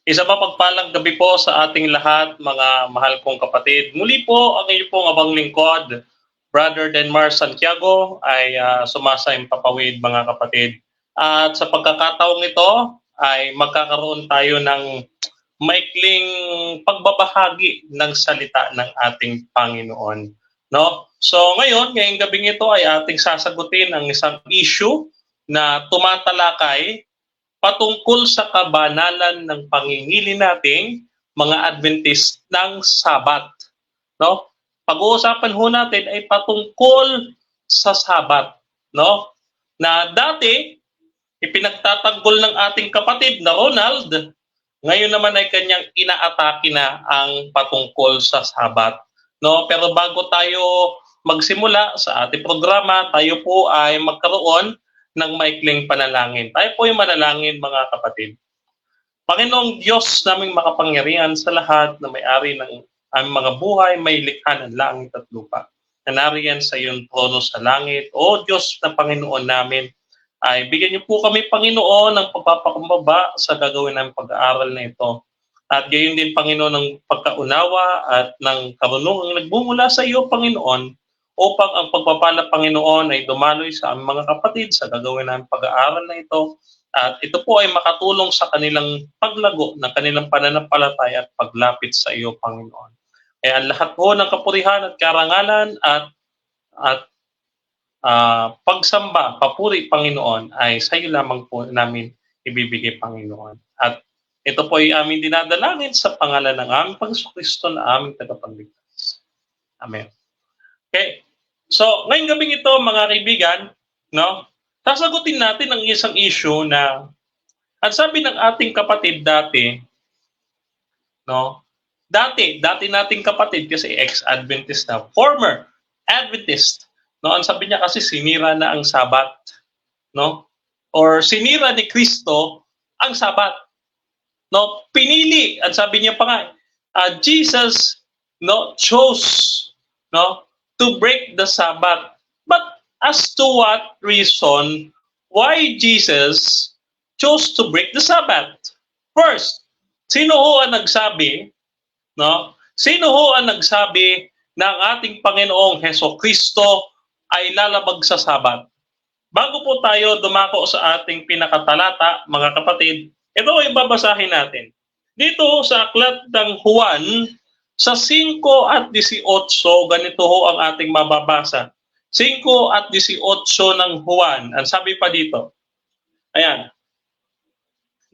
Isa pa pagpalang gabi po sa ating lahat, mga mahal kong kapatid. Muli po, ang inyo pong abang lingkod, Brother Denmar Santiago, ay sumasayang papawid mga kapatid. At sa pagkakataong ito, ay magkakaroon tayo ng maikling pagbabahagi ng salita ng ating Panginoon. No? So ngayong gabing ito ay ating sasagutin ang isang issue na tumatalakay patungkol sa kabanalan ng pangingili nating mga Adventist ng Sabat. No? Pag-uusapan ho natin ay patungkol sa Sabat. No? Na dati, ipinagtatanggol ng ating kapatid na Ronald, ngayon naman ay kanyang inaatake na ang patungkol sa Sabat. No? Pero bago tayo magsimula sa ating programa, tayo po ay magkaroon ng maikling panalangin. Tayo po yung manalangin mga kapatid. Panginoong Diyos naming makapangyarihan sa lahat na may-ari ng aming mga buhay, may likha ng langit at lupa. Na nariyan sa iyong trono sa langit. O Diyos na Panginoon namin, ay bigyan niyo po kami Panginoon ng pagpapakumbaba sa gagawin ng pag-aaral na ito. At gayon din Panginoon ng pagkaunawa at ng karunungang nagbumula sa iyo Panginoon, upang ang pagpapala Panginoon ay dumaloy sa aming mga kapatid sa gagawin ng pag-aaral na ito. At ito po ay makatulong sa kanilang paglago ng kanilang pananampalataya at paglapit sa iyo, Panginoon. Kaya ang lahat po ng kapurihan at karangalan at pagsamba, papuri, Panginoon, ay sa iyo lamang po namin ibibigay, Panginoon. At ito po ay aming dinadalangin sa pangalan ng aming Panginoon na aming tagapagligtas. Amen. Okay. So, ngayong gabing ito, mga kaibigan, no, sasagutin natin ang isang issue na ang sabi ng ating kapatid dati, no, dati nating kapatid kasi ex-Adventist na, former Adventist, no, ang sabi niya kasi sinira na ang Sabat, no, or sinira ni Kristo ang Sabat, no, pinili, ang sabi niya pa nga, Jesus, no, chose, no, to break the Sabbath. But as to what reason why Jesus chose to break the Sabbath? First, sino ho ang nagsabi, no? Sino ho ang nagsabi na ang ating Panginoong Hesukristo ay lalabag sa Sabbath? Bago po tayo dumako sa ating pinakatalata, mga kapatid, ito ay babasahin natin. Dito sa aklat ng Juan, sa 5 at 18, ganito ho ang ating mababasa. 5 at 18 ng Juan. Ang sabi pa dito, ayan,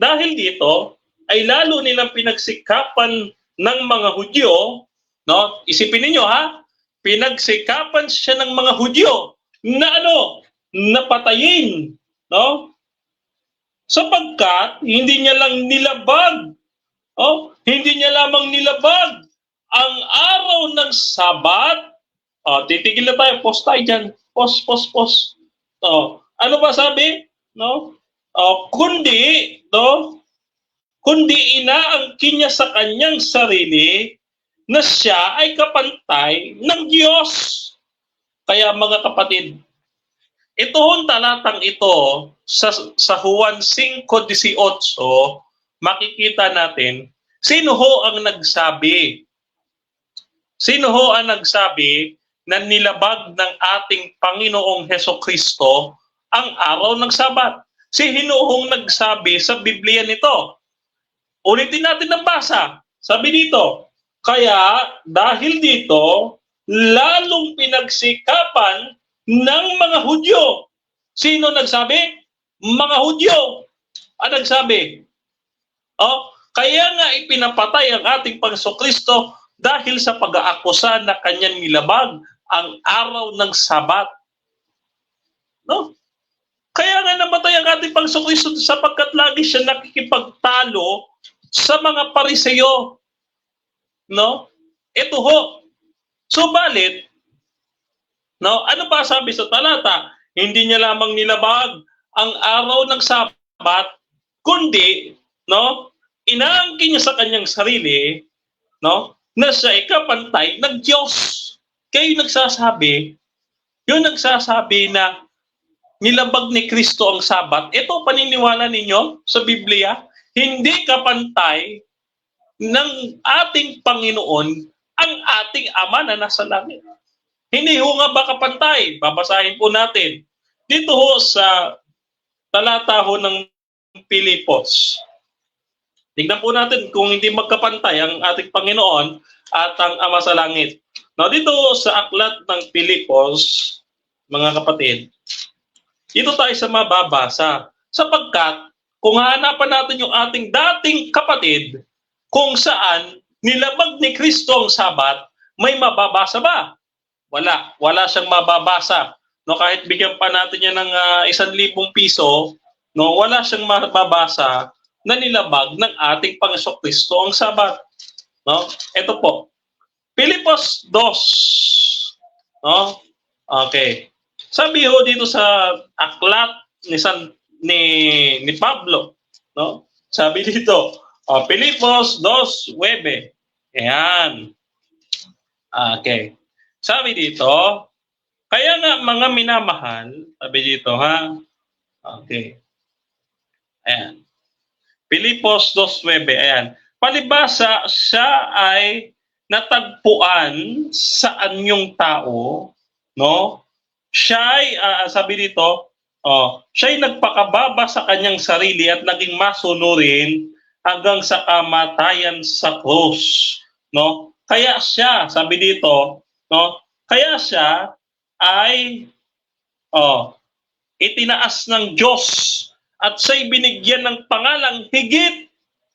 dahil dito ay lalo nilang pinagsikapan ng mga Hudyo, no? Isipin niyo ha, pinagsikapan siya ng mga Hudyo na napatayin, no? Sapagkat hindi niya lang nilabag, hindi niya lamang nilabag ang araw ng Sabat. Titigil na tayo, post tayo dyan. Post. Ano ba sabi? No? Kundi inaangkin niya sa kanyang sarili na siya ay kapantay ng Diyos. Kaya mga kapatid, ito hong talatang ito sa Juan 5:18, makikita natin sino ho ang nagsabi. Sino ho ang nagsabi na nilabag ng ating Panginoong Hesukristo ang araw ng Sabat? Sino hong nagsabi sa Biblia nito? Ulitin natin ang basa. Sabi dito, kaya dahil dito, lalong pinagsikapan ng mga Hudyo. Sino nagsabi? Mga Hudyo. Ang nagsabi? Kaya nga ipinapatay ang ating Panginoong dahil sa pag-aakusa na kanyang nilabag ang araw ng Sabat. No? Kaya nga namatay ang ating Panginoon sapagkat lagi siya nakikipagtalo sa mga Pariseyo. No? Ito ho. Subalit, no, ano pa sabi sa talata? Hindi niya lamang nilabag ang araw ng Sabat, kundi, no, inaangkin niya sa kanyang sarili, no, na siya ay kapantay ng Diyos. Kayo nagsasabi na nilabag ni Kristo ang Sabat. Ito paniniwala ninyo sa Biblia? Hindi kapantay ng ating Panginoon ang ating Ama na nasa langit. Hindi ho nga ba kapantay? Babasahin po natin. Dito ho sa talata ho ng Pilipos. Tingnan po natin kung hindi magkapantay ang ating Panginoon at ang Ama sa langit. Now, dito sa aklat ng Pilipos, mga kapatid, dito tayo sa mababasa. Sapagkat, kung hahanapan natin yung ating dating kapatid, kung saan nilabag ni Kristo ang Sabat, may mababasa ba? Wala. Wala siyang mababasa. No, kahit bigyan pa natin niya ng 1,000 piso, no, wala siyang mababasa na nilabag ng ating Panginoong Kristo ang Sabat. No? Ito po. Pilipos 2. No? Okay. Sabi ho dito sa aklat ni Pablo, no? Sabi dito, Pilipos 2:9. Ayan. Okay. Sabi dito, kaya nga mga minamahal, sabi dito ha. Okay. Ayan. Pilipos 2:9. Ayan. Palibasa siya ay natagpuan sa anyong tao, no? Siya ay, sabi dito, siya ay nagpakababa sa kanyang sarili at naging masunurin hanggang sa kamatayan sa krus, no? Kaya siya, sabi dito, no? Kaya siya ay itinaas ng Diyos at siya'y binigyan ng pangalang higit,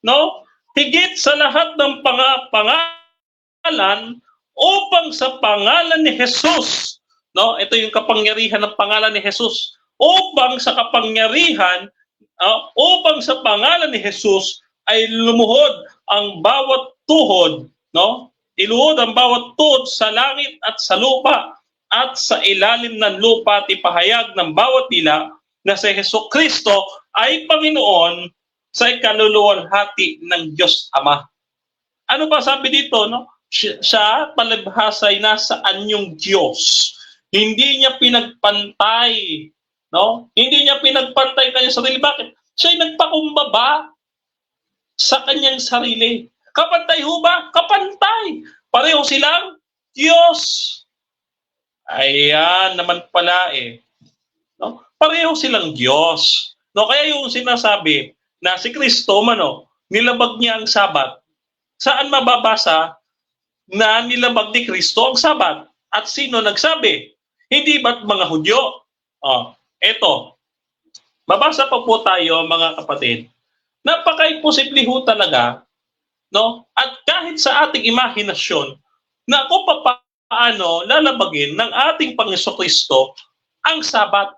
no? Higit sa lahat ng pangalan upang sa pangalan ni Jesus, no? Ito yung kapangyarihan ng pangalan ni Jesus. Upang sa kapangyarihan, upang sa pangalan ni Jesus ay lumuhod ang bawat tuhod, no? Iluhod ang bawat tuhod sa langit at sa lupa at sa ilalim ng lupa at ipahayag ng bawat dila na si Jesucristo ay Panginoon sa ikaluluwalhati ng Diyos Ama. Ano ba sabi dito, no? Siya palibhasa ay nasa anyong Diyos. Hindi niya pinagpantay, no? Hindi niya pinagpantay kanyang sarili. Bakit? Siya ay nagpakumbaba sa kanyang sarili. Kapantay ho ba? Kapantay. Pareho silang Diyos. Ayan naman pala eh. No? Pareho silang Diyos. No? Kaya yung sinasabi na si Kristo nilabag niya ang Sabat. Saan mababasa na nilabag ni Kristo ang Sabat? At sino nagsabi? Hindi ba't mga Hudyo? Eto. Mabasa pa po tayo mga kapatid. Napaka-imposible ho talaga, no? At kahit sa ating imahinasyon na kung paano lalabagin ng ating Panginoon Kristo ang Sabat.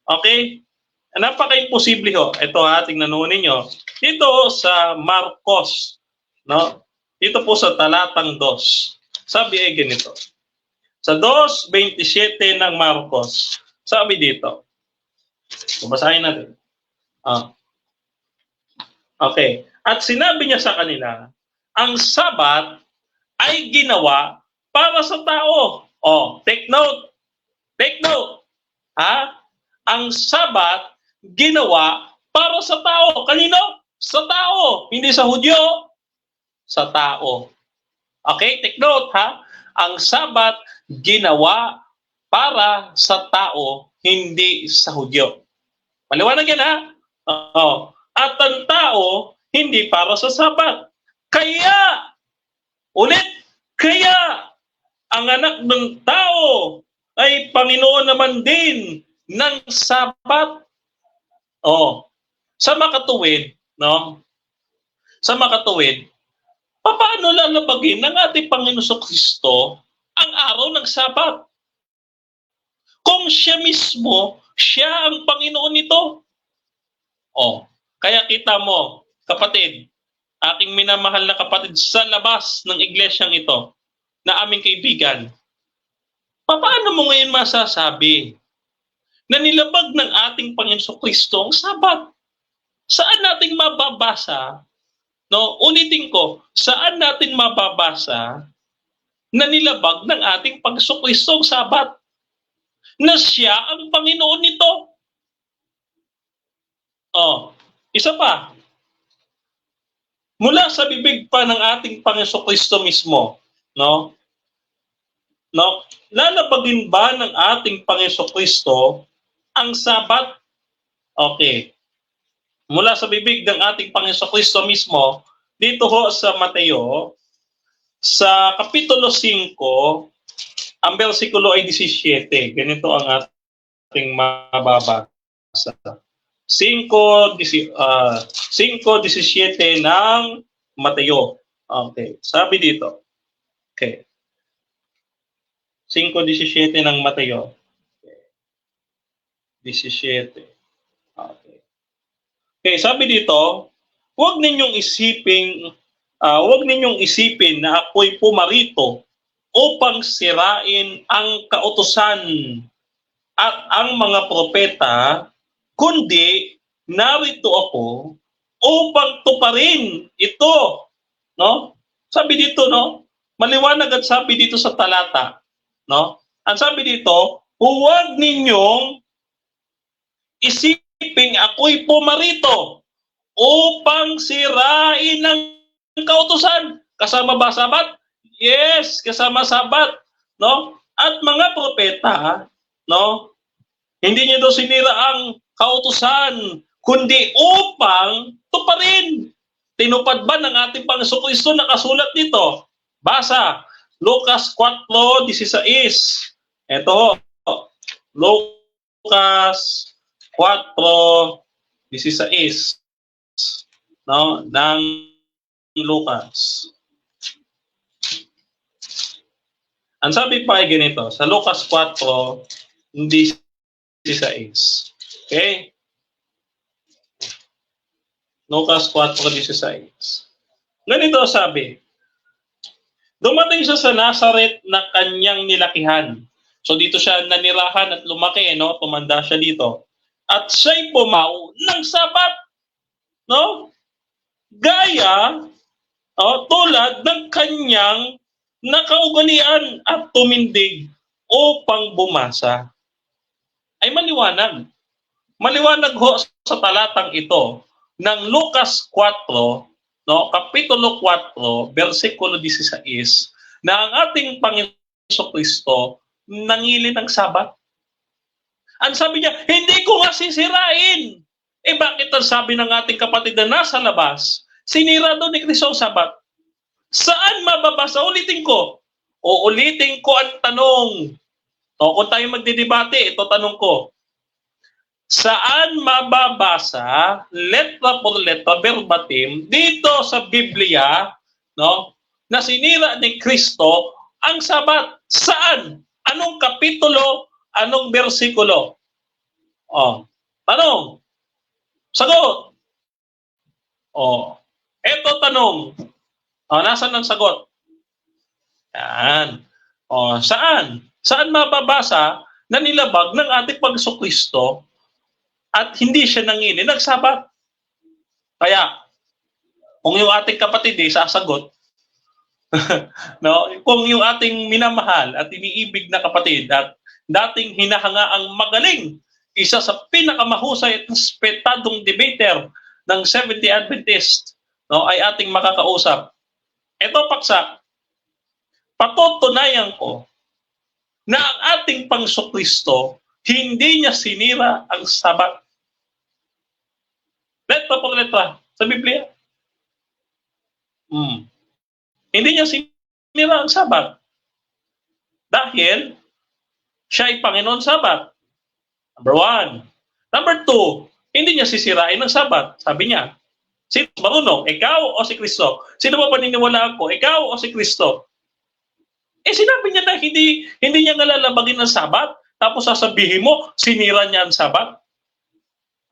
Okay? Napaka-imposible ho. Ito tingnan ninyo. Dito sa Marcos, no? Dito po sa talatang 2. Sabi ay ganito. Sa 2:27 ng Marcos, sabi dito. Babasahin natin. Okay. At sinabi niya sa kanila, ang Sabat ay ginawa para sa tao. Take note. Take note. Ang Sabat ginawa para sa tao. Kanino? Sa tao. Hindi sa Hudyo. Sa tao. Okay? Take note, Ang Sabat ginawa para sa tao, hindi sa Hudyo. Maliwanag yan, At ang tao, hindi para sa Sabat. Kaya, ang anak ng tao ay Panginoon naman din ng Sabat. Sa makatuwid, no? Sa makatuwid, paano lalabagin ng ating Panginoon Kristo ang araw ng Sabat? Kung siya mismo, siya ang Panginoon nito. Kaya kita mo, kapatid, aking minamahal na kapatid sa labas ng iglesyang ito, na aming kaibigan, paano mo ngayon masasabi na nilabag ng ating Panginoon Kristo ang Sabat? Saan natin mababasa, no? Ulitin ko, saan natin mababasa na nilabag ng ating Panginoon Kristo ang Sabat? Na siya ang Panginoon nito. Isa pa. Mula sa bibig pa ng ating Panginoon Kristo mismo, no? No? Lalabagin ba ng ating Panginoon Kristo ang Sabat? Okay. Mula sa bibig ng ating Panginoon Kristo mismo, dito ho sa Mateo, sa Kapitulo 5, ang versikulo ay 17. Ganito ang ating mababasa. 5:17 ng Mateo. Okay. Sabi dito. Okay. 5:17 ng Mateo. Okay. 17. Okay. Okay, sabi dito, huwag ninyong isipin na ako'y pumarito upang sirain ang kautusan at ang mga propeta, kundi narito ako upang tuparin ito, no? Sabi dito, no? Maliwanag at sabi dito sa talata, no? Ang sabi dito, huwag ninyong isipin ako'y pumarito upang sirain ang kautusan. Kasama ba Sabat? Yes, kasama Sabat, no? At mga propeta, no? Hindi niya daw sinira ang kautusan, kundi upang tuparin. Tinupad ba ng ating Panginoon Kristo nakasulat dito? Basa, Lucas 4:16. Ito, Lucas 4:16, no, ng Lucas. Ang sabi pa ay ganito, sa Lucas 4:16. Okay? Lucas 4:16. Ganito sabi, dumating siya sa Nazareth na kanyang nilakihan. So dito siya nanirahan at lumaki, no? Tumanda siya dito. At siya'y pumaw ng Sabat, no? Gaya, tulad ng kanyang nakaugalian at tumindig upang bumasa. Ay maliwanag. Maliwanag ho sa talatang ito ng Lucas 4, no, Kapitulo 4, versikulo 16, na ang ating Panginoon Kristo nangili ng Sabat. Ang sabi niya, hindi ko nga sisirain. Bakit ang sabi ng ating kapatid na nasa labas, sinira doon ni Kristo ang Sabat? Saan mababasa? Ulitin ko. Uulitin ko ang tanong. Kung tayo magdidebate, ito tanong ko. Saan mababasa, letra por letra, verbatim, dito sa Biblia, no, na sinira ni Kristo ang Sabat? Saan? Anong kapitulo? Anong bersikulo? Tanong. Sagot. Eto tanong. Nasaan ang sagot? Yan. Saan? Saan mababasa na nilabag ng ating Panginoong Kristo at hindi siya nangili ng Sabat? Kaya, kung yung ating kapatid sasagot, no, kung yung ating minamahal at iniibig na kapatid at dating hinahanga ang magaling, isa sa pinakamahusay at respetadong debater ng Seventh-day Adventist, no, ay ating makakausap. Ito paksa, patutunayan ko na ang ating Panginoong Kristo hindi niya sinira ang Sabat. Letra por letra sa Biblia. Hindi niya sinira ang Sabat. Dahil siya ay Panginoon Sabat. Number 1. Number 2, hindi niya sisirain ang Sabat. Sabi niya, sino marunong? Ikaw o si Kristo? Sino ba paniniwalaan ko? Ikaw o si Kristo? Sinabi niya na hindi niya nalalabagin ang Sabat. Tapos sasabihin mo, sinira niya ang Sabat?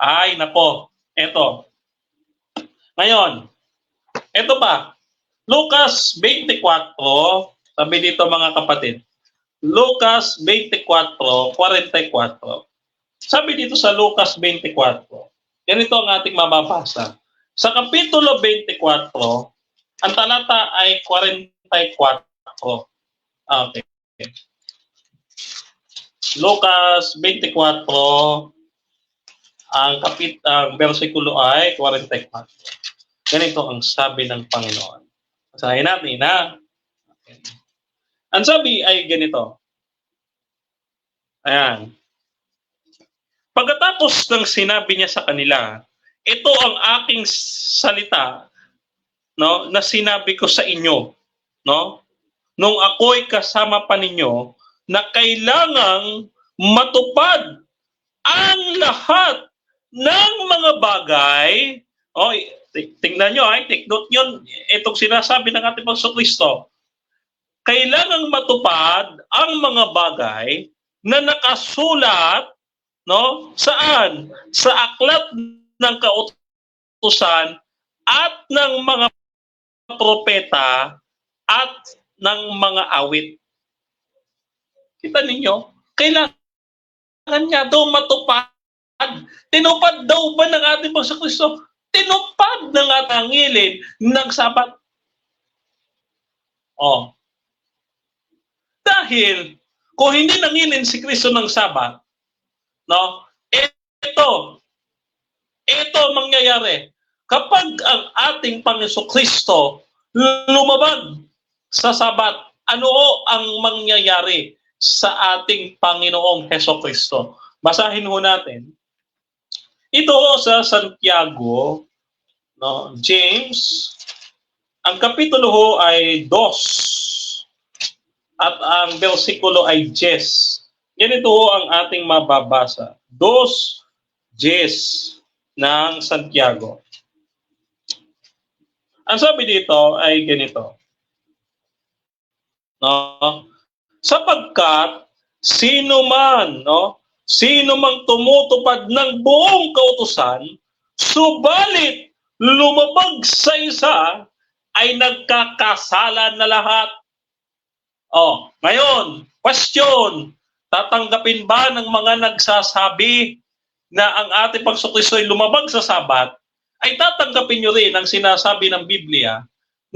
Ay, nako. Eto. Ngayon, eto pa. Lucas 24, sabi dito mga kapatid. Lucas 24:44. Sabi dito sa Lucas 24, ganito ang ating mababasa. Sa Kapitulo 24, ang talata ay 44. Okay. Lucas 24, ang versikulo ay 44. Ganito ang sabi ng Panginoon. Basahin natin, ha? Ang sabi ay ganito. Ayan. Pagkatapos ng sinabi niya sa kanila, ito ang aking salita, no, na sinabi ko sa inyo, no? Nung ako'y kasama pa ninyo, na kailangang matupad ang lahat ng mga bagay. Oh, tingnan nyo, take note nyo, itong sinasabi ng ating Panginoon. Kailangang matupad ang mga bagay na nakasulat, no? Saan? Sa aklat ng kautusan at ng mga propeta at ng mga awit. Kita ninyo? Kailangan niya daw matupad. Tinupad daw ba ng ating Panginoon? Tinupad ng ating ngilin ng Sabat. Oh. Dahil kung hindi nangilin si Kristo ng Sabat, no? Ito mangyayari. Kapag ang ating Panginoon Kristo lumabag sa Sabat, ano ang mangyayari sa ating Panginoong Heso Kristo? Basahin ho natin. Ito sa Santiago, no? James, ang kapitulo ho ay 2 at ang versikulo ay 10. Ganito ho ang ating mababasa. 2:10 ng Santiago. Ang sabi dito ay ganito. No? Sapagkat sino man tumutupad ng buong kautusan, subalit lumabag sa isa, ay nagkakasala na lahat. Oh, ngayon, question, tatanggapin ba ng mga nagsasabi na ang ating Panginoon Kristo ay lumabag sa Sabat, ay tatanggapin nyo rin ang sinasabi ng Biblia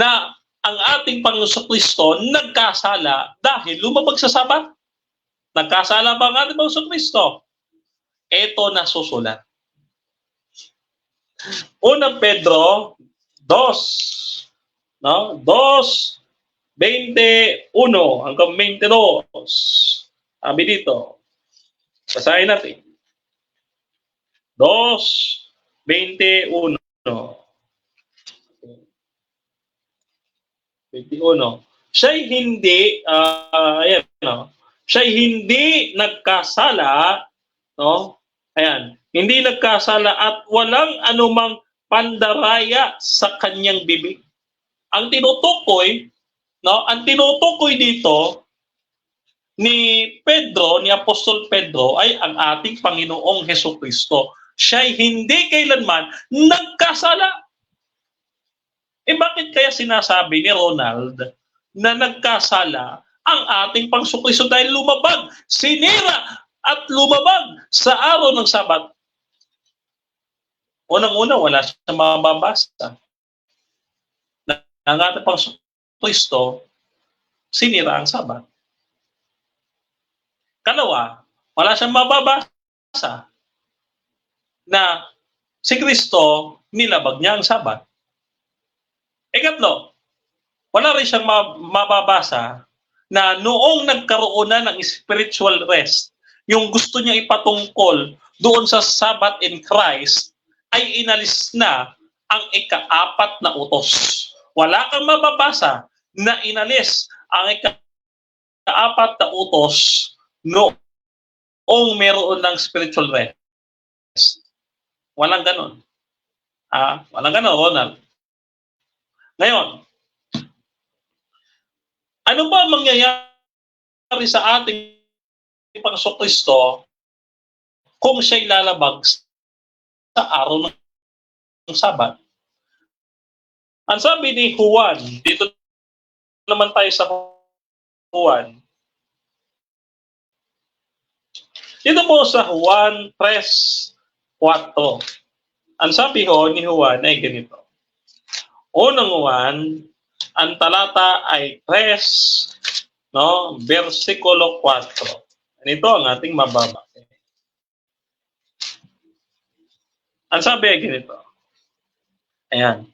na ang ating Panginoon Kristo nagkasala dahil lumabag sa Sabat? Nagkasala ba ang ating Panginoon Kristo? Ito na susulat. Una Pedro 2, no? 2:21 hanggang 22. Sabi dito. Basahin natin. 2:21. 21. Siya'y hindi ayan, no? Siya'y hindi nagkasala, no? Ayan, hindi nagkasala at walang anumang pandaraya sa kanyang bibig. Ang tinutukoy, no? Ang tinutukoy dito ni Pedro, ni Apostol Pedro ay ang ating Panginoong Hesukristo. Siya'y hindi kailanman nagkasala. Bakit kaya sinasabi ni Ronald na nagkasala ang ating Panginoon dahil lumabag, sinira at lumabag sa araw ng Sabat? Unang-una, wala siyang mababasa. Ang ating Panginoon, sinira ang Sabat. Kalawa, wala siyang mababasa na si Kristo nilabag niya ang Sabat. Ikatlo, wala rin siyang mababasa na noong nagkaroon na ng spiritual rest, yung gusto niya ipatungkol doon sa Sabbath in Christ, ay inalis na ang ika-4 na utos. Wala kang mababasa na inalis ang ika-4 na utos noong meron ng spiritual rest. Walang ganon. Walang ganon, Ronald. Ngayon, ano ba mangyayari sa ating Panginoong Kristo kung siya'y lalabag sa araw ng Sabat? Ang sabi ni Juan, dito naman tayo sa Juan. Dito po sa Juan 3:4. Ang sabi ho ni Juan ay ganito. Unang Juan, ang talata ay 3, no, versikulo 4. Ito ang ating mababasa. Ang sabi ay ganito. Ayan.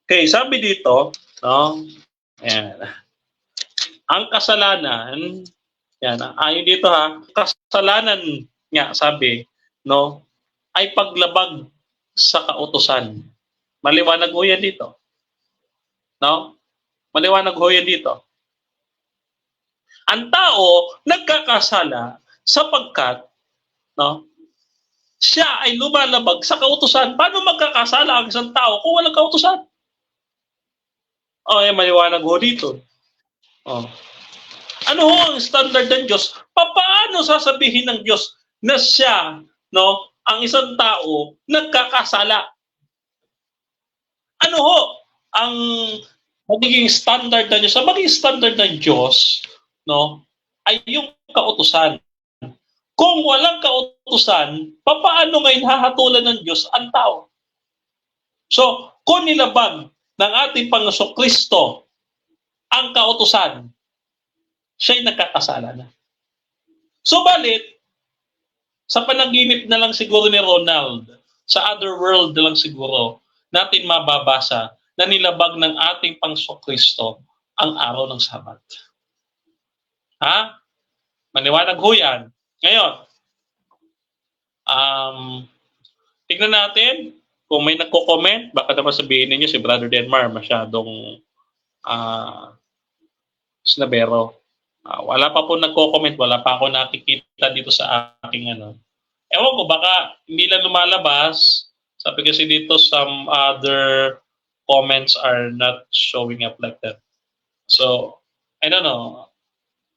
Okay, sabi dito, no? Ayan. Ang kasalanan, yan, ayon dito ha, kasalanan nga sabi, no, ay paglabag sa kautusan. Maliwanag ho yan dito. No? Maliwanag ho yan dito. Ang tao nagkakasala sapagkat, no, siya ay lumalabag sa kautusan. Paano magkakasala ang isang tao kung walang kautusan? Maliwanag ho dito. Ano ho ang standard ng Diyos? Paano sasabihin ng Diyos na siya, no, ang isang tao nagkakasala? Ano ho ang magiging standard ng Diyos? Ang magiging standard ng Diyos, no, ay yung kautusan. Kung walang kautusan, paano ngayon hahatulan ng Diyos ang tao? So, kung nilabag ng ating Panginoong Kristo ang kautusan, siya'y nagkakasala na. Subalit, sa panaginip na lang siguro ni Ronald, sa other world na lang siguro, natin mababasa na nilabag ng ating Panginoong Kristo ang araw ng Sabat. Ha? Maniwanag ho yan. Ngayon, tignan natin kung may nagko-comment, baka naman sabihin ninyo si Brother Denmar masyadong snabero. Wala pa po nagko-comment, wala pa ako nakikita dito sa aking ano. Ewan ko, baka hindi lang lumalabas. Sabi kasi dito, some other comments are not showing up like that. So, I don't know.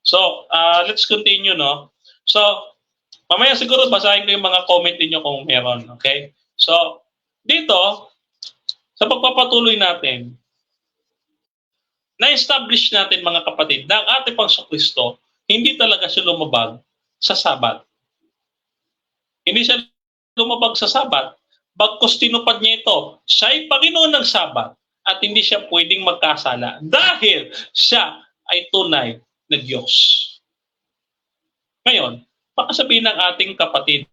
So, let's continue, no? So, mamaya siguro basahin ko yung mga comment niyo kung meron, okay? So, dito, sa pagpapatuloy natin, na-establish natin mga kapatid na ang ating Panginoong Kristo, hindi talaga siya lumabag sa Sabat. Hindi siya lumabag sa Sabat, bagkus tinupad niya ito. Siya ay Panginoon ng Sabat at hindi siya pwedeng magkasala dahil siya ay tunay na Diyos. Ngayon, baka sabihin ng ating kapatid,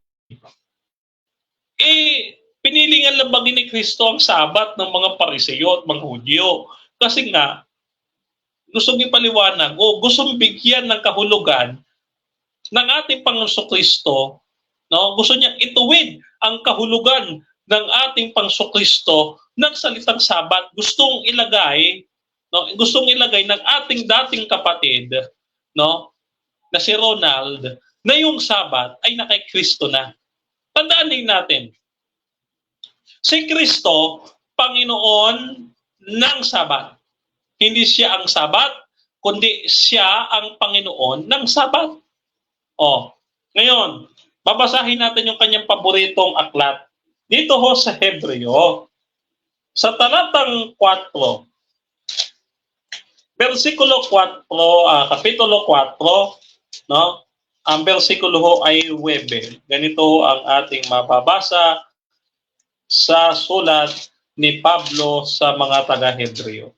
piniling ang labagin ni Kristo ang Sabat ng mga Pariseo at mga Hudyo. Kasi nga, gustong ipaliwanag o gustong bigyan ng kahulugan ng ating Panginoong Kristo, no? Gusto niya ituwid ang kahulugan ng ating Panginoong Kristo ng salitang Sabat. Gustong ilagay ng ating dating kapatid, no, na si Ronald, na yung Sabat ay nakay Kristo na. Tandaan din natin, si Kristo, Panginoon ng Sabat. Hindi siya ang Sabat, kundi siya ang Panginoon ng Sabat. Ngayon, babasahin natin yung kanyang paboritong aklat. Dito ho sa Hebreo, sa talatang 4, versikulo 4, kapitulo 4, no? Ang versikulo ho ay 9. Ganito ang ating mababasa sa sulat ni Pablo sa mga taga-Hebreo.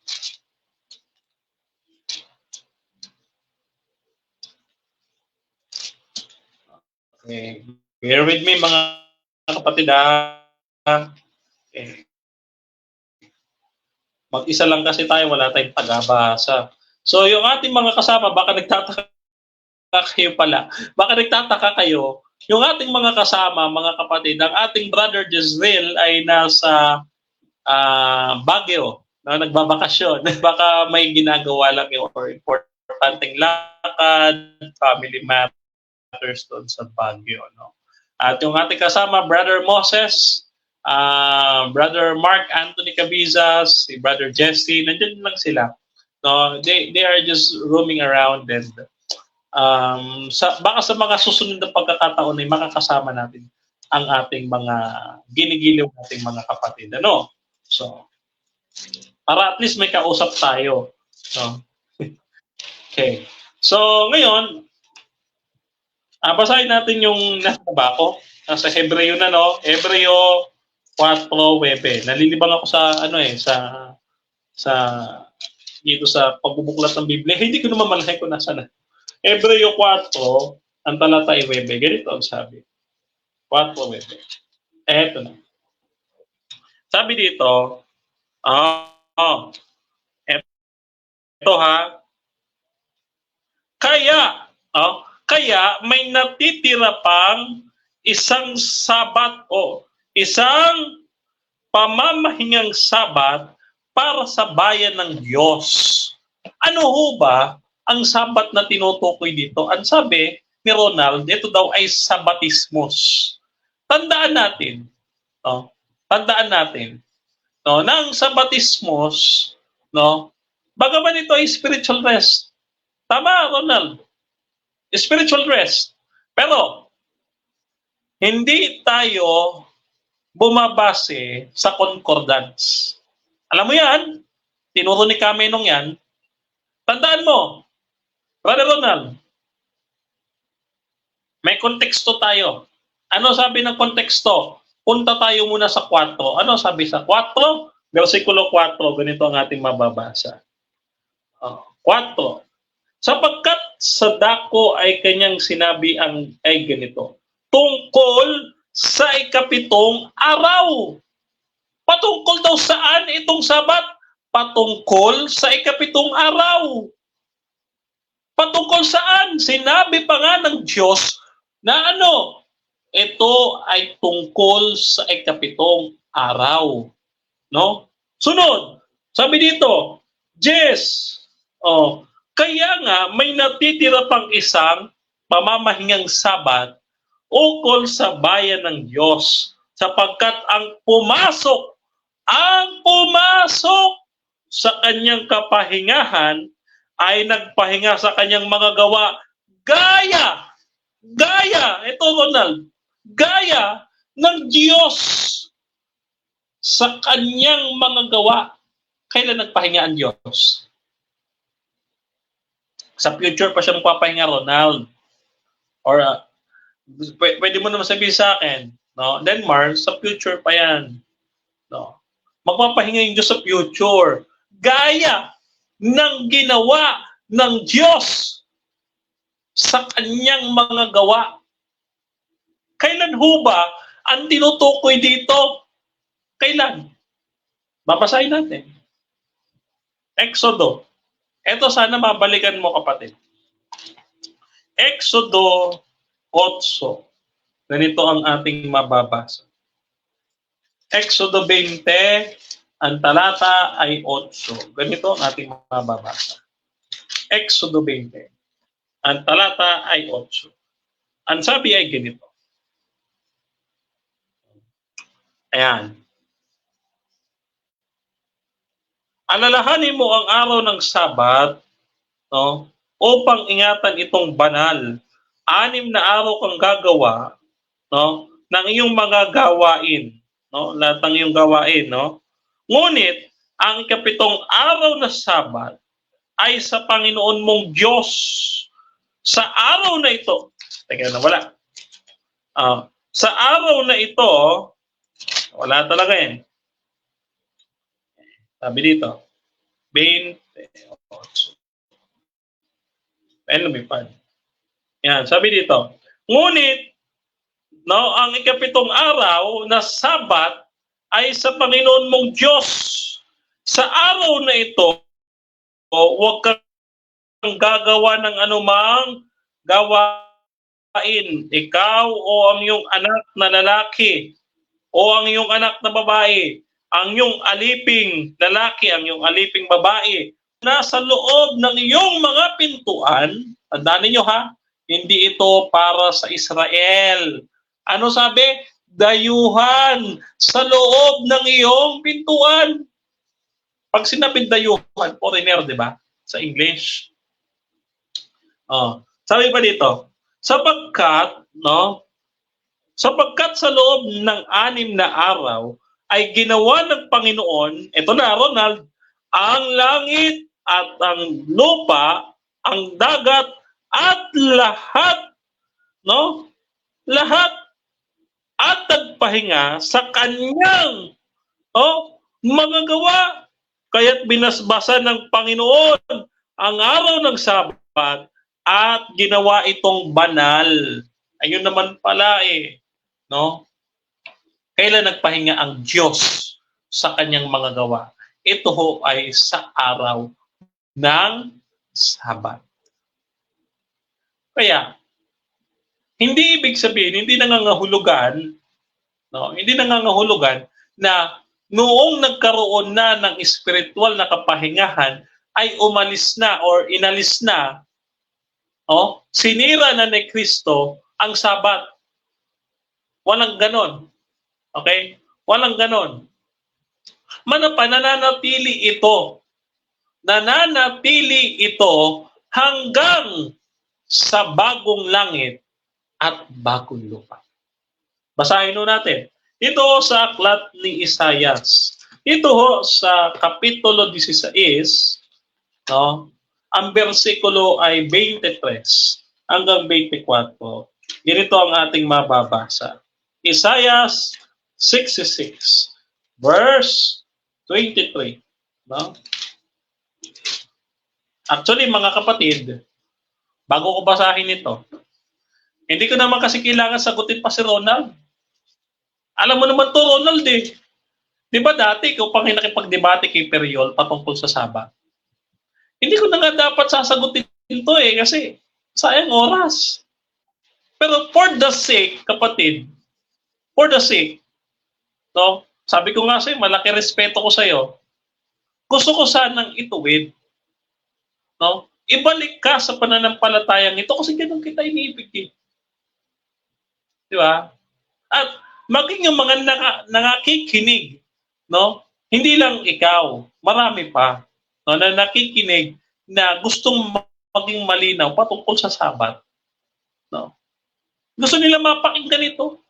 Okay. Bear with me mga kapatid Okay. Mag-isa lang kasi tayo, wala tayong taga-basa. So yung ating mga kasama, baka nagtataka kayo, yung ating mga kasama, mga kapatid, ang ating brother Jezreel ay nasa Baguio, na nagbabakasyon. Baka may ginagawa lang yung importanteng lakad, family matters doon sa Baguio, no? At yung ating kasama, Brother Moses, Brother Mark Anthony Cabizas, si Brother Jesse, nandiyan lang sila. No, they are just roaming around and baka sa mga susunod na pagkakataon ay makakasama natin ang ating mga ginigiliw nating mga kapatid. Ano? So, para at least may kausap tayo. No? Okay. So, ngayon, basahin natin yung nasa bako. Nasa Hebreo na, no? Hebreo 4:9. Nalilibang ako sa sa dito sa pagbubuklat ng Biblia. Hindi ko naman malahay kung nasa na. Hebreo 4, ang talata ay 9. Ganito ang sabi. 4:9. Eto na. Sabi dito, oh, ito ha, kaya may natitira pang isang sabat o isang pamamahingang sabat para sa bayan ng Diyos. Ano ho ba ang sabat na tinutukoy dito? Ang sabi ni Ronald, ito daw ay sabatismos. Tandaan natin, no? Tandaan natin, no, na ang sabatismos, no, bagaman ito ay spiritual rest. Tama, Ronald. Spiritual rest. Pero, hindi tayo bumabase sa concordance. Alam mo yan, tinuro ni Kamenong yan. Tandaan mo, Brother Ronald, may konteksto tayo. Ano sabi ng konteksto? Punta tayo muna sa 4. Ano sabi sa 4? Versikulo 4, ganito ang ating mababasa. 4. Sapagkat sa dako ay kanyang sinabi ay ganito, tungkol sa ikapitong araw. Patungkol daw saan itong sabat? Patungkol sa ikapitong araw. Patungkol saan? Sinabi pa nga ng Diyos na ano? Ito ay tungkol sa ikapitong araw. No? Sunod, sabi dito, Jess, kaya nga may natitira pang isang pamamahingang sabat ukol sa bayan ng Diyos sapagkat ang pumasok sa kanyang kapahingahan ay nagpahinga sa kanyang mga gawa gaya, ito Ronald, gaya ng Diyos sa kanyang mga gawa. Kailan nagpahinga ang Diyos? Sa future pa siya magpapahinga, Ronald. Or pwede mo naman sabihin sa akin, no? Denmark, sa future pa yan. No? Magpapahinga yung Diyos sa future. Gaya ng ginawa ng Diyos sa kanyang mga gawa. Kailan ho ba ang tinutukoy dito? Kailan? Babasahin natin. Exodo. Ito sana mabalikan mo, kapatid. Exodo 8. Ganito ang ating mababasa. Exodo 20, ang talata ay 8. Ganito ang ating mababasa. Exodo 20, ang talata ay 8. Ang sabi ay ganito. Ayan. Alalahanin mo ang araw ng Sabat, no, upang ingatan itong banal. 6 na araw kang gagawa, no, ng iyong mga gawain, no, lahat ng iyong gawain, no. Ngunit ang ikapitong araw na Sabat ay sa Panginoon mong Diyos. Sa araw na ito, teka na wala. Sa araw na ito, wala talaga eh. Sabi dito, 28. Lumipad. Yan, sabi dito. Ngunit, no, ang ikapitong araw na Sabat ay sa Panginoon mong Diyos. Sa araw na ito, huwag kang gagawa ng anumang gawain. Ikaw o ang iyong anak na lalaki o ang iyong anak na babae, ang iyong aliping lalaki, ang iyong aliping babae, nasa loob ng iyong mga pintuan. Tandaan niyo ha, hindi ito para sa Israel. Ano sabi? Dayuhan sa loob ng iyong pintuan. Pag sinabing dayuhan, foreigner, di ba? Sa English. Sabi pa dito, sapagkat sa loob ng 6 na araw ay ginawa ng Panginoon, ito na Ronald, ang langit at ang lupa, ang dagat at lahat, no? Lahat at nagpahinga sa kanyang mga gawa. Kaya't binasbasan ng Panginoon ang araw ng Sabat at ginawa itong banal. Ayun naman pala no? Kailan nagpahinga ang Diyos sa kanyang mga gawa. Ito ho ay sa araw ng Sabat. Kaya, hindi ibig sabihin, hindi nangangahulugan, no? Hindi nangangahulugan na noong nagkaroon na ng spiritual na kapahingahan ay umalis na or inalis na, sinira na ni Kristo ang Sabat. Walang ganon. Okay? Walang ganon. Nananatili ito. Nananatili ito hanggang sa bagong langit at bagong lupa. Basahin ho natin. Ito sa aklat ni Isaias. Ito ho sa Kapitulo 16, no? Ang bersikulo ay 23 hanggang 24. Ganito ang ating mababasa. Isaias 66, verse 23. No? Actually, mga kapatid, bago ko basahin ito, hindi ko naman kasi kailangan sagutin pa si Ronald. Alam mo naman to, Ronald eh. Di ba dati, ikaw pang nakipagdebate kay Periol patungkol sa Sabat? Hindi ko na nga dapat sasagutin ito eh, kasi sayang oras. Pero for the sake, kapatid, for the sake, no? Sabi ko nga sa'yo, malaki respeto ko sa'yo. Gusto ko sanang ituwid. No? Ibalik ka sa pananampalatayang ito kasi ganun kita iniibig eh. Di ba? At maging yung mga nangakikinig, no? Hindi lang ikaw, marami pa, no, na nakikinig na gustong maging malinaw patungkol sa Sabat. No? Gusto nila mapakinggan ito.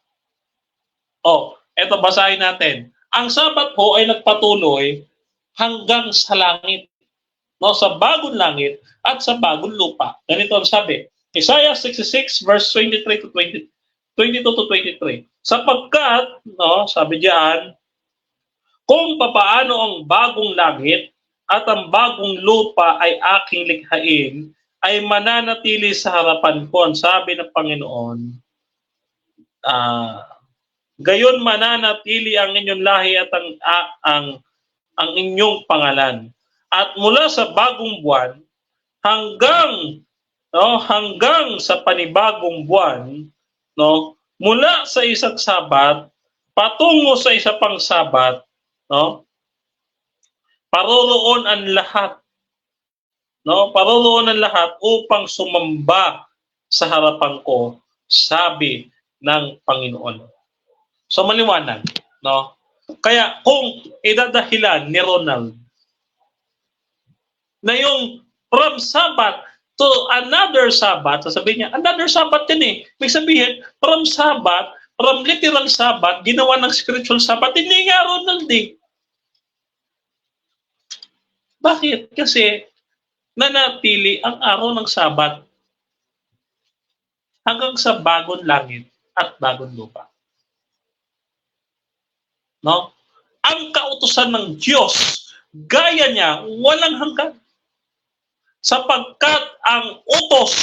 Eto basahin natin. Ang Sabat ho ay nagpatuloy hanggang sa langit, no, sa bagong langit at sa bagong lupa. Ganito ang sabi. Isaiah 66 verse 23 to 20, 22 to 23. Sapagkat, no, sabi diyan, kung papaano ang bagong langit at ang bagong lupa ay aking likhain, ay mananatili sa harapan ko, ang sabi ng Panginoon. Gayon mananatili ang inyong lahi at ang inyong pangalan. At mula sa bagong buwan hanggang sa panibagong buwan, no, mula sa isang Sabat patungo sa isa pang Sabat, no, paroroon ang lahat, no, paroroon ang lahat upang sumamba sa harapan ko, sabi ng Panginoon. So maliwanag, no? Kaya kung idadahilan ni Ronald na yung from Sabbath to another Sabbath, sasabihin niya, another Sabbath din eh. May sabihin, from Sabbath, from literal Sabbath, ginawa ng spiritual Sabbath, hindi nga Ronald eh. Bakit? Kasi nanatili ang araw ng Sabbath hanggang sa bagong langit at bagong lupa. No? Ang kautusan ng Diyos, gaya niya, walang hanggan. Sapagkat ang utos,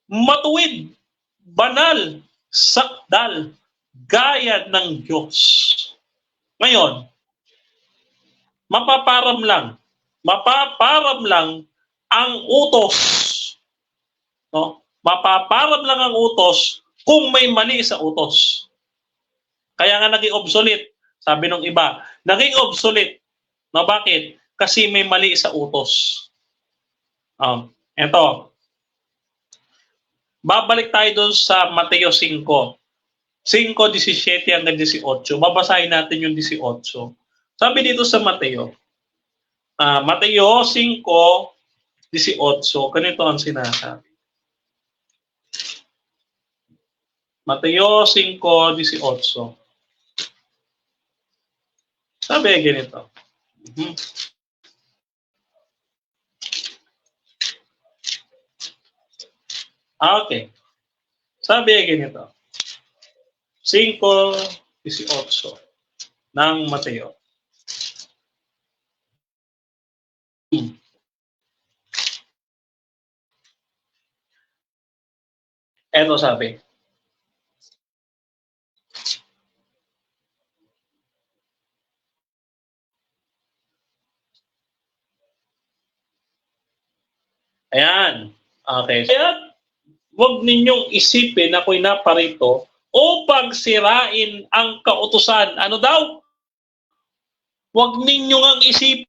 matuwid, banal, sakdal, gaya ng Diyos. Ngayon, mapaparam lang ang utos. No? Mapaparam lang ang utos kung may mali sa utos. Kaya nga naging obsolete. Sabi nung iba, naging obsolete. No, bakit? Kasi may mali sa utos. Ito. Babalik tayo doon sa Mateo 5. 5:17 hanggang 18. Babasahin natin yung 18. Sabi dito sa Mateo. Mateo 5:18. Ganito ang sinasabi. Mateo 5:18. Sabi ganito. Okay. Sabi ganito. 5:18 ng Mateo. Eto sabi. Ayan. Okay. Kaya, huwag ninyong isipin na ako'y naparito upang sirain ang kautusan. Ano daw? Huwag ninyong ang isipin.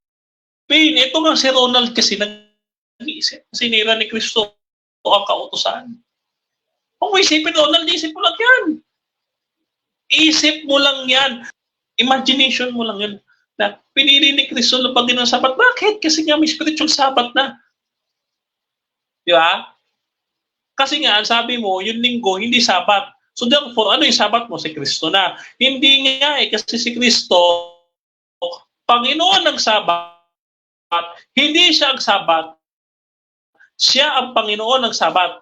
Ito nga si Ronald kasi nag-iisip. Sinira ni Kristo ang kautusan. Kung isipin, Ronald, isip mo lang yan. Isip mo lang yan. Imagination mo lang yan. Na pinili ni Kristo lupagin ng Sabat. Bakit? Kasi nga may spiritual Sabat na. Di ba? Kasi nga, sabi mo, yung linggo, hindi Sabat. So therefore, ano yung Sabat mo? Si Kristo na. Hindi nga kasi si Kristo, Panginoon ng Sabat, hindi siya ang Sabat. Siya ang Panginoon ng Sabat.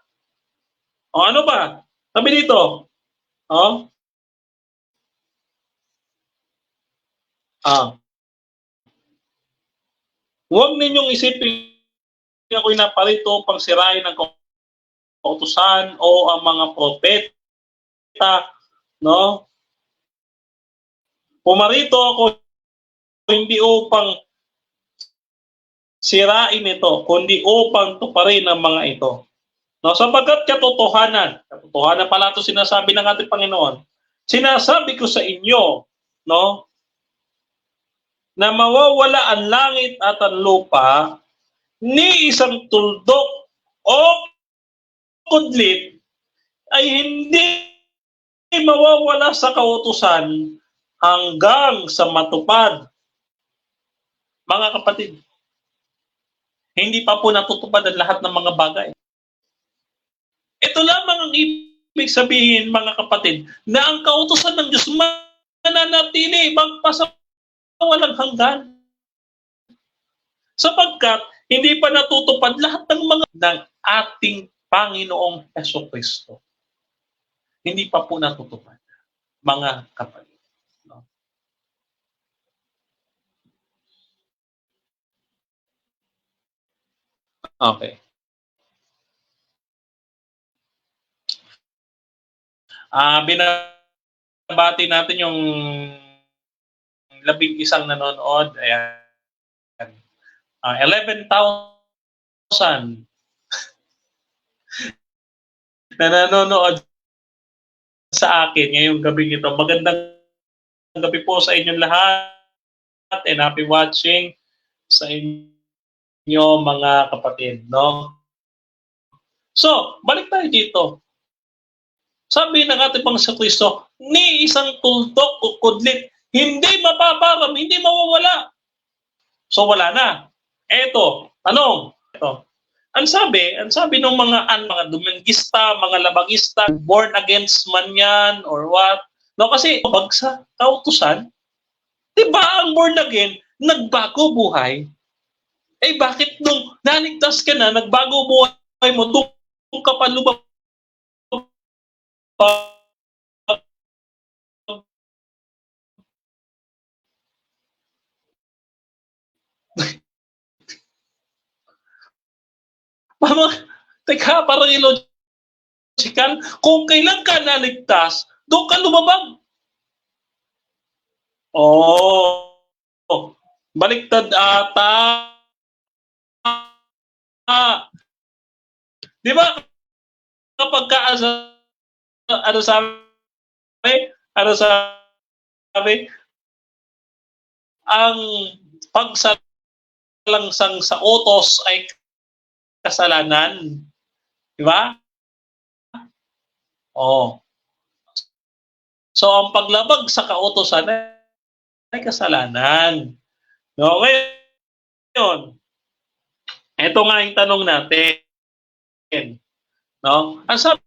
O ano ba? Sabi dito. O? Huwag ninyong isipin ako'y naparito pang sirain ang kautusan o ang mga propeta, no? Pumarito ako hindi upang sirain ito, kundi upang tuparin ang mga ito. No, sapagkat katotohanan pala ito sinasabi ng ating Panginoon. Sinasabi ko sa inyo, no, na mawawala ang langit at ang lupa ni isang tuldok o kudlit ay hindi mawawala sa kautusan hanggang sa matupad. Mga kapatid, hindi pa po natutupad ang lahat ng mga bagay. Ito lamang ang ibig sabihin, mga kapatid, na ang kautusan ng Diyos mananatili magpasa walang hanggan. Sapagkat hindi pa natutupad lahat ng mga ng ating Panginoong Jesucristo. Hindi pa po natutupad, mga kapatid. No? Okay. Binabati natin yung 11 nanonood. Ayan. 11,000 na nanonood sa akin ngayong gabi ito. Magandang gabi po sa inyong lahat and happy watching sa inyo mga kapatid, no? So, balik tayo dito. Sabi ng ating Panginoon Kristo, ni isang tuldok o kudlit, hindi mapaparam, hindi mawawala. So, wala na. Eto, tanong. Ito. Ang sabi ng mga Dumengista, mga Labagista, born against man yan or what? No, kasi bagsa, kautusan, di ba ang born again, nagbago buhay? Eh bakit nung naligtas ka na, nagbago buhay mo, doon ka pa lumabas? Teka, parang illogical. Kung kailan ka naligtas, doon ka lumabag. Baliktad ata. Di ba? Kapag ano sabi? Ang pagsalangsang sa utos ay kasalanan. Di ba? So, ang paglabag sa kautosan ay kasalanan. No, ngayon, ito nga yung tanong natin. No? Ang sabi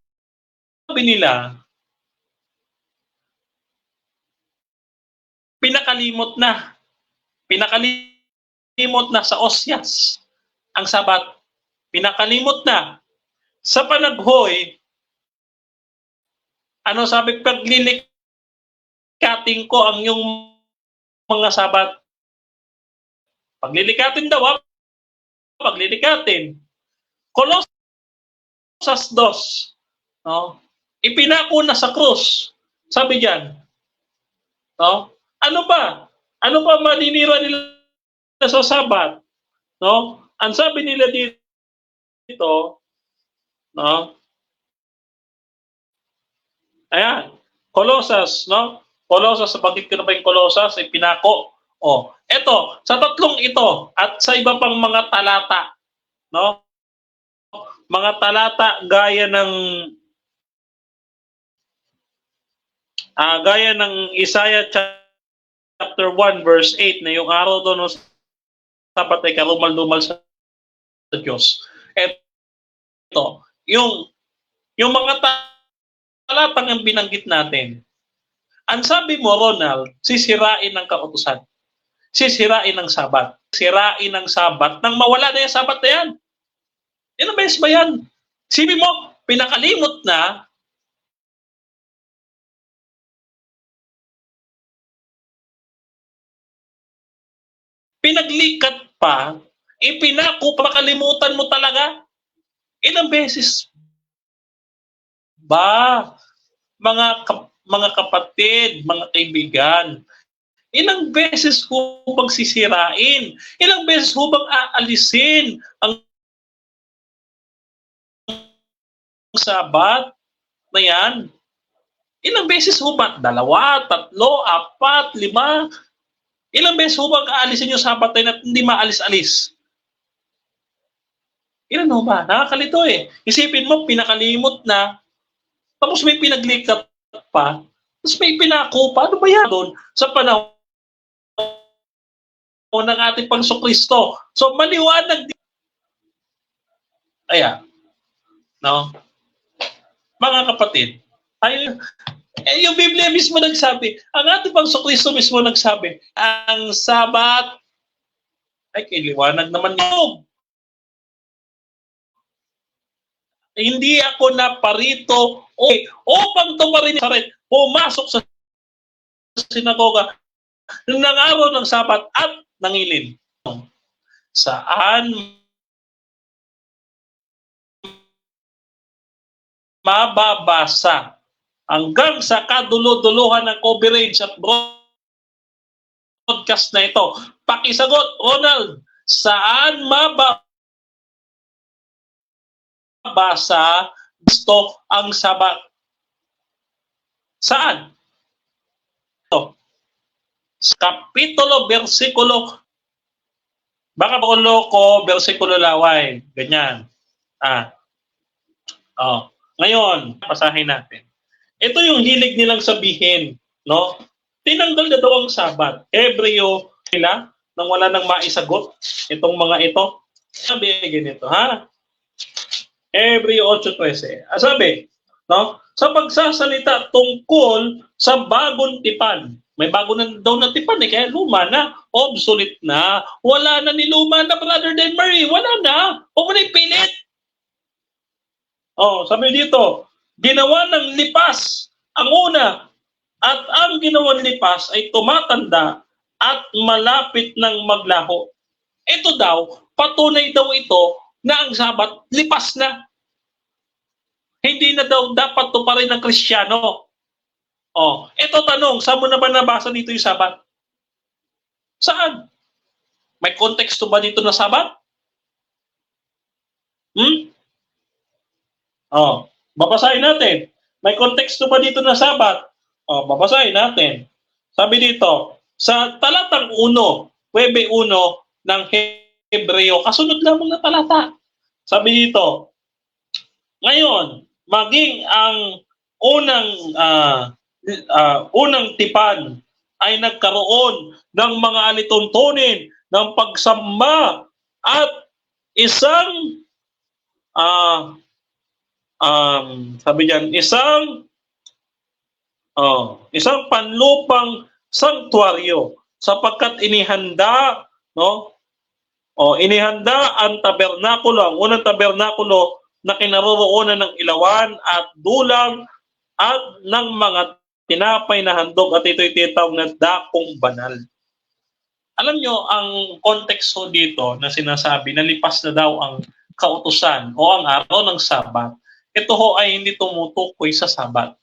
nila, pinakalimot na sa Osyas ang Sabat. Pinakalimot na. Sa panaghoy, ano sabi, paglilikatin ko ang yung mga Sabat. Paglilikatin daw, paglilikatin. Colossus 2, no? Ipinako na sa krus. Sabi diyan. No? Ano ba maninira nila sa Sabat? No? Ang sabi nila dito, dito, no? Ayan, Colossus, no? Colossus, bakit ko na ba yung Colossus? Ay pinako. Oh, eto, sa tatlong ito at sa iba pang mga talata, no? Mga talata gaya ng Isaiah chapter 1 verse 8 na yung araw doon ng Sabat ay karumal-dumal sa Diyos. Eto, yung mga talatang ang binanggit natin, ang sabi mo, Ronald, sisirain ng kautusan. Sisirain ng Sabat. Sirain ng Sabat nang mawala na yung Sabat na yan. Ilang beses ba yan? Sabi mo, pinakalimot na, pinaglikat pa, ipinako, makalimutan mo talaga. Ilang beses ba, mga kapatid, mga kaibigan, ilang beses ho bang sisirain? Ilang beses ho bang aalisin ang Sabat na yan? Ilang beses ho ba? 2, 3, 4, 5? Ilang beses ho bang aalisin yung Sabat na hindi maalis-alis? Ilan ho ba? Nakakalito eh. Isipin mo, pinakalimot na, tapos may pinaglikat pa, tapos may pinako pa. Ano ba yan doon? Sa panahon ng ating Pangso-Kristo. So, maliwanag din. Ayan. No? Mga kapatid, yung Biblia mismo nagsabi, ang ating Pangso-Kristo mismo nagsabi, ang Sabat, ay kiliwanag naman yun. Hindi ako naparito upang tumarin sa rin, pumasok sa sinagoga ng araw ng Sabat at nangilin. Saan mababasa hanggang sa kadulo-duluhan ng coverage at broadcast na ito. Pakisagot, Ronald, saan mababasa gusto ang Sabat? Saan? Ito. Kapitulo, versikulo, baka ko, versikulo laway. Ganyan. Ngayon, pasahin natin. Ito yung hilig nilang sabihin, no? Tinanggal na daw ang Sabat. Hebreo nila, nang wala nang maisagot, itong mga ito. Sabi ganito, ha? Hebreo 8:13. Sabi, no? Sa pagsasalita tungkol sa bagong tipan. May bago na daw na tipan eh, kaya luma na, obsolete na, wala na ni luma na, Brother Dan Murray, wala na, huwag mo na ipilit. Sabi dito, ginawa ng lipas ang una, at ang ginawa ng lipas ay tumatanda at malapit ng maglaho. Ito daw, patunay daw ito na ang Sabat lipas na. Hindi na daw dapat to pa rin ng Kristiyano. Ito tanong, saan mo na ba nabasa dito yung Sabat? Saan? May konteksto ba dito na Sabat? Babasahin natin. May konteksto ba dito na Sabat? Babasahin natin. Sabi dito, sa talatang 1, Webe 1 ng Hebreo, kasunod lamang na talata. Sabi dito, ngayon, maging ang unang tipan ay nagkaroon ng mga alituntunin ng pagsamba at isang sabi diyan, isang panlupang sanktuaryo sapagkat inihanda, no? Inihanda ang tabernakulo, ang unang tabernakulo na kinaroroonan ng ilawan at dulang at ng mga tinapay na handog at ito'y tinatawag na dakong banal. Alam nyo, ang konteksto dito na sinasabi na lipas na daw ang kautusan o ang araw ng Sabat, ito ho ay hindi tumutukoy sa Sabat.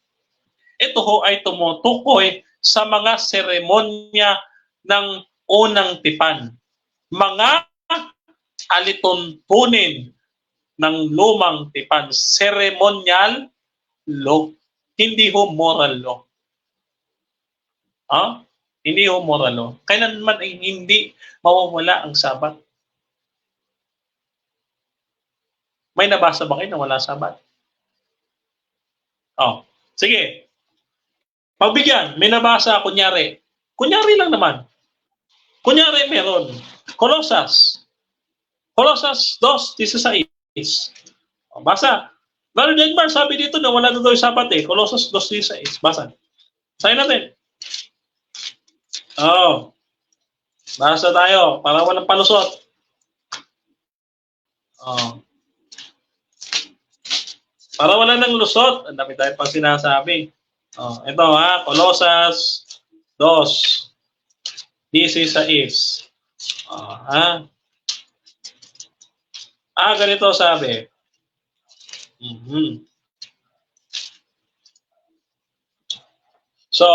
Ito ho ay tumutukoy sa mga seremonya ng unang tipan. Mga alituntunin ng lumang tipan. Ceremonial law. Hindi ho moral law. Hindi ho moral law. Kailanman ay hindi mawawala ang Sabat. May nabasa ba kayo na wala Sabat? Sige. Pagbigyan, may nabasa, kunyari. Kunyari lang naman. Kunyari meron. Colossus 2:16. Basa. Brother Denmar, sabi dito na wala na daw yung Sabat eh. Colossus 2:16. Basa. Sayin natin. Basa tayo para walang palusot. Para wala nang lusot. Ang dami tayo pang sinasabi. Ito Colossus 2:16. Ganito sabi. So,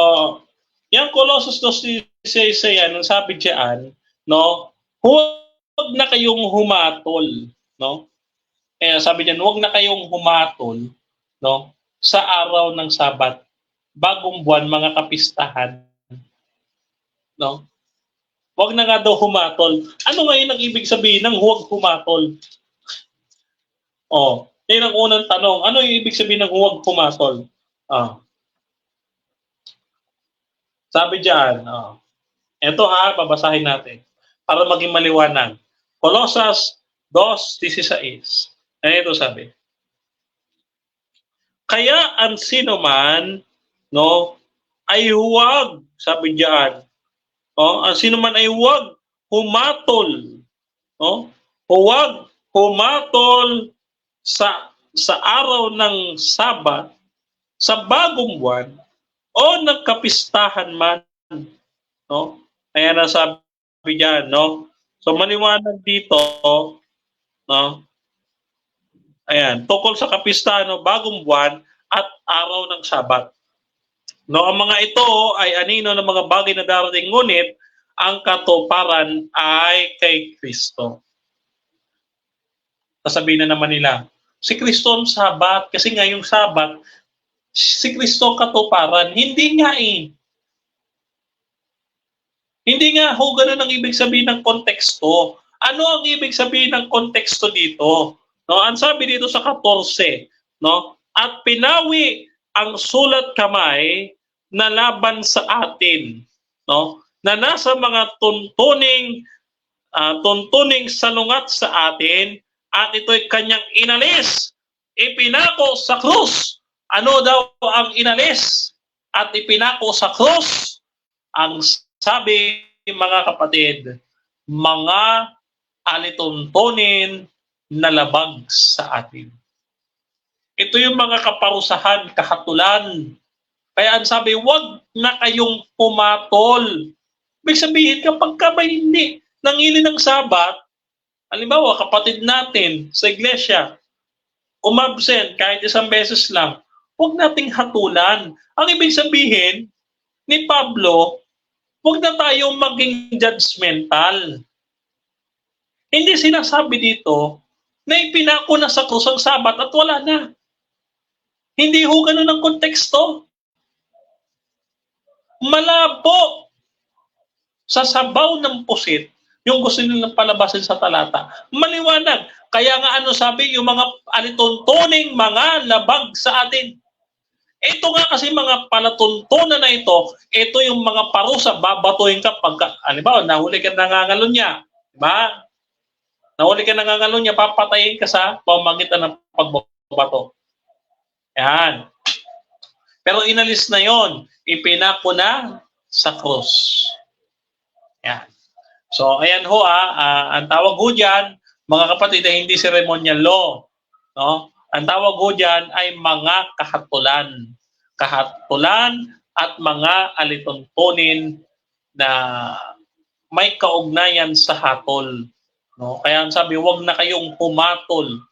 yung Colossus 2:16 yan, ang sabi diyan, no, huwag na kayong humatol, no? Kaya sabi diyan, huwag na kayong humatol, no, sa araw ng Sabat, bagong buwan, mga kapistahan, no? Huwag na nga daw humatol. Ano ngayon ang ibig sabihin ng huwag humatol? Yan ang unang tanong. Ano yung ibig sabihin ng huwag humatol? Sabi diyan, ito babasahin natin para maging maliwanag. Colossus 2:16. Ito sabi. Kaya ang sino man, no, ay huwag, sabi diyan. Ang sino man ay huwag humatol, no? Huwag humatol sa araw ng Sabat, sa bagong buwan, o ng kapistahan man, no? Kaya nasabi diyan, no? So maliwanag dito, no? Ayan, tungkol sa kapistahan, no, bagong buwan at araw ng Sabat. No, ang mga ito ay anino ng mga bagay na darating, ngunit ang katuparan ay kay Kristo. Sasabihin na naman nila, si Kristo ang Sabat, kasi nga yung Sabat, si Kristo katuparan. Hindi nga eh. Hindi nga ho ganun ang ibig sabihin ng konteksto. Ano ang ibig sabihin ng konteksto dito? No, ang sabi dito sa 14, no? At pinawi ang sulat kamay na laban sa atin, no? Na nasa mga tuntuning salungat sa atin, at ito'y kanyang inalis, ipinako sa krus. Ano daw ang inalis at ipinako sa krus? Ang sabi, mga kapatid, mga alituntunin na labag sa atin. Ito yung mga kaparusahan, kahatulan. Kaya ang sabi, huwag na kayong pumatol. Ibig sabihin, kapag ka may hindi nangili ng Sabat, halimbawa, kapatid natin sa iglesia, umabsent kahit isang beses lang, huwag nating hatulan. Ang ibig sabihin ni Pablo, huwag na tayong maging judgmental. Hindi sinasabi dito na ipinako na sa krus ang Sabat at wala na. Hindi ho ganun ang konteksto. Malabo sa sabaw ng pusit yung gusto nilang palabasin sa talata. Maliwanag. Kaya nga ano sabi, yung mga alituntuning mga labag sa atin. Ito nga kasi mga palatuntunan na ito yung mga parusa, babatuhin ka pagka, halimbawa, nahuli ka nangangalon niya. Diba? Nahuli ka nangangalon niya, papatayin ka sa pamamagitan ng pagbabato. Yan. Pero inalis na yon, ipinako na sa krus. Yan. So, ayan ho ang tawag ho dyan, mga kapatid, ay hindi ceremonial law. No? Ang tawag ho dyan ay mga kahatulan. Kahatulan at mga alituntunin na may kaugnayan sa hatol. No? Kaya ang sabi, huwag na kayong pumatol,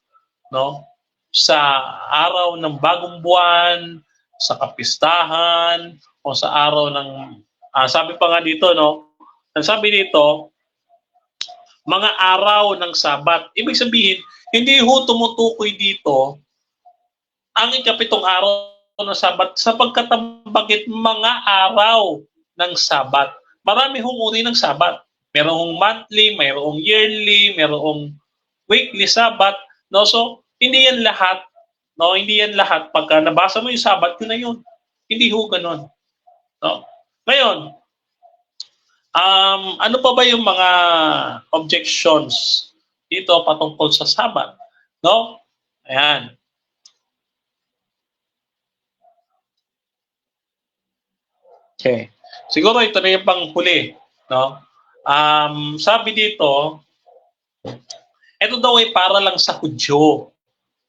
no, sa araw ng bagong buwan, sa kapistahan, o sa araw ng, sabi pa nga dito, no, ang sabi dito, mga araw ng Sabat. Ibig sabihin, hindi ho tumutukoy dito ang ikapitong araw ng Sabat sapagkat bakit mga araw ng Sabat. Marami hong uri ng Sabat. Merong monthly, mayroong yearly, mayroong weekly Sabat. No? So, hindi yan lahat. No? Hindi yan lahat. Pagka nabasa mo yung Sabat, yun na yun. Hindi ho ganun. No? Ngayon, ano pa ba yung mga objections dito patungkol sa Sabat? No? Ayan. Okay. Siguro ito na yung panghuli. No? Sabi dito, ito daw ay para lang sa Hudyo.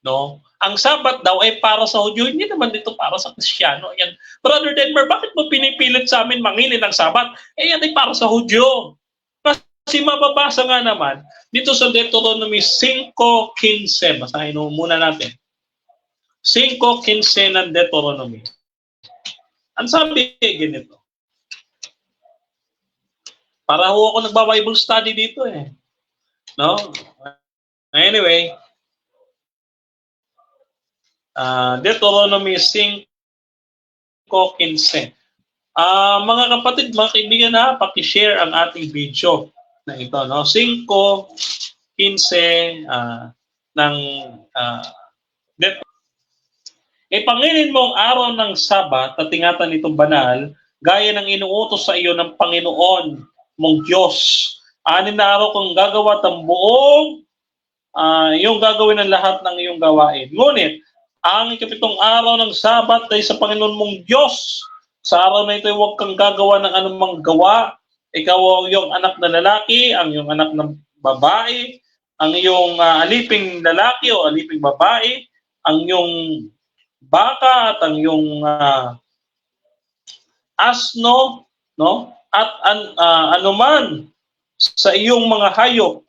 No? Ang Sabat daw ay para sa Hudyo, hindi naman dito para sa Kristiyano. Yan. Brother Denver, bakit mo pinipilit sa amin mangilin ng Sabat? Yan ay para sa Hudyo. Kasi mababasa nga naman dito sa Deuteronomy 5:15. Basahin muna natin. 5:15 ng Deuteronomy. Ang sabi ganito. Para ho ako nagba-Bible study dito eh. No? Anyway, Deuteronomy 5:15. Mga kapatid, mga kaibigan na, paki-share ang ating video na ito, no? 5:15 ng Ipangilin mo ang araw ng Sabat at ingatan nitong banal, gaya ng inuutos sa iyo ng Panginoon mong Diyos. 6 na araw kang gagawa ng buong iyong gagawin ng lahat ng iyong gawain. Ngunit, ang ikapitong araw ng Sabat ay sa Panginoon mong Diyos. Sa araw na ito, huwag kang gagawa ng anumang gawa. Ikaw ang iyong anak na lalaki, ang iyong anak na babae, ang iyong aliping lalaki o aliping babae, ang iyong baka at ang iyong asno, no? At anuman sa iyong mga hayop